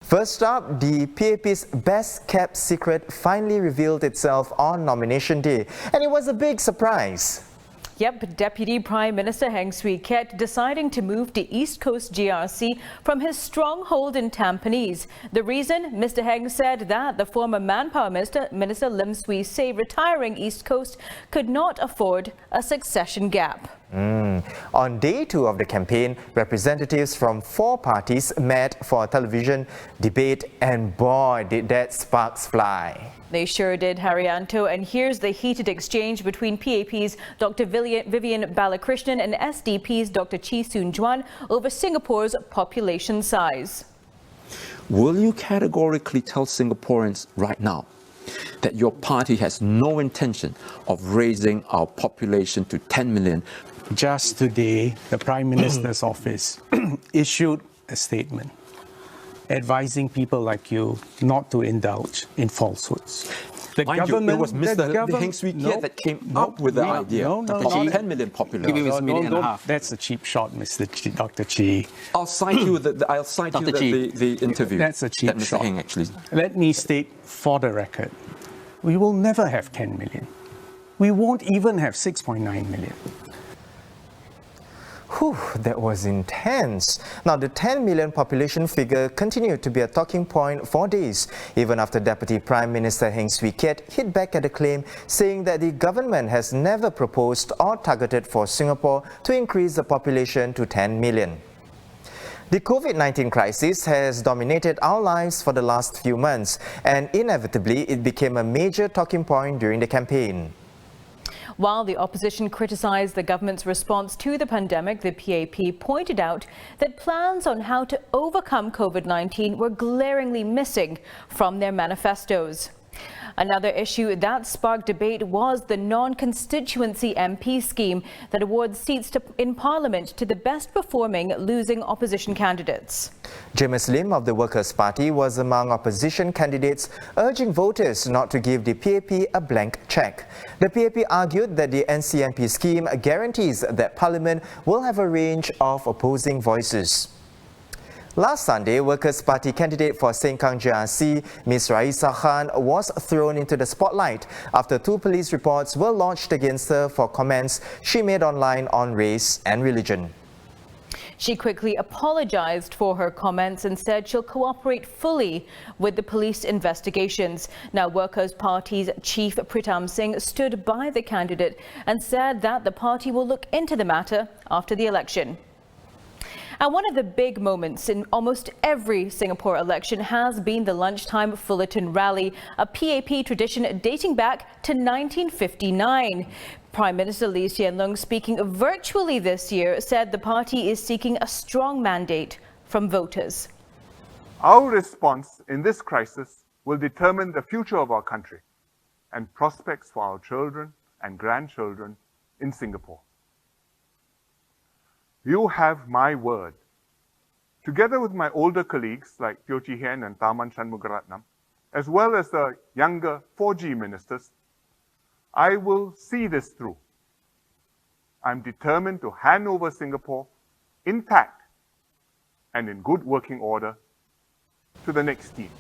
First up, the PAP's best-kept secret finally revealed itself on nomination day, and it was a big surprise. Yep, Deputy Prime Minister Heng Swee Keat deciding to move to East Coast GRC from his stronghold in Tampines. The reason? Mr. Heng said that the former Manpower Minister Lim Swee Say retiring East Coast could not afford a succession gap. On day 2 of the campaign, representatives from 4 parties met for a television debate, and boy, did that sparks fly. They sure did, Haryanto, and here's the heated exchange between PAP's Dr. Vivian Balakrishnan and SDP's Dr. Chee Soon Juan over Singapore's population size. Will you categorically tell Singaporeans right now that your party has no intention of raising our population to 10 million? Just today, the Prime Minister's office issued a statement advising people like you not to indulge in falsehoods. It was Mr. Heng Swee Keat that came up with the idea of 10 million population. That's a cheap shot, Dr. Chee. I'll cite you the interview. That's a cheap that Mr. shot. Heng actually. Let me state for the record, we will never have 10 million. We won't even have 6.9 million. Whew, that was intense. Now, the 10 million population figure continued to be a talking point for days, even after Deputy Prime Minister Heng Swee Keat hit back at the claim, saying that the government has never proposed or targeted for Singapore to increase the population to 10 million. The COVID-19 crisis has dominated our lives for the last few months, and inevitably it became a major talking point during the campaign. While the opposition criticised the government's response to the pandemic, the PAP pointed out that plans on how to overcome COVID-19 were glaringly missing from their manifestos. Another issue that sparked debate was the non-constituency MP scheme that awards seats in Parliament to the best-performing losing opposition candidates. James Lim of the Workers' Party was among opposition candidates urging voters not to give the PAP a blank cheque. The PAP argued that the NCMP scheme guarantees that Parliament will have a range of opposing voices. Last Sunday, Workers' Party candidate for Sengkang GRC, Ms. Raisa Khan, was thrown into the spotlight after 2 police reports were lodged against her for comments she made online on race and religion. She quickly apologized for her comments and said she'll cooperate fully with the police investigations. Now, Workers' Party's Chief Pritam Singh stood by the candidate and said that the party will look into the matter after the election. And one of the big moments in almost every Singapore election has been the lunchtime Fullerton rally, a PAP tradition dating back to 1959. Prime Minister Lee Hsien Loong, speaking virtually this year, said the party is seeking a strong mandate from voters. Our response in this crisis will determine the future of our country and prospects for our children and grandchildren in Singapore. You have my word. Together with my older colleagues like Teo Chee Hean and Tharman Shanmugaratnam, as well as the younger 4G ministers, I will see this through. I'm determined to hand over Singapore intact and in good working order to the next team.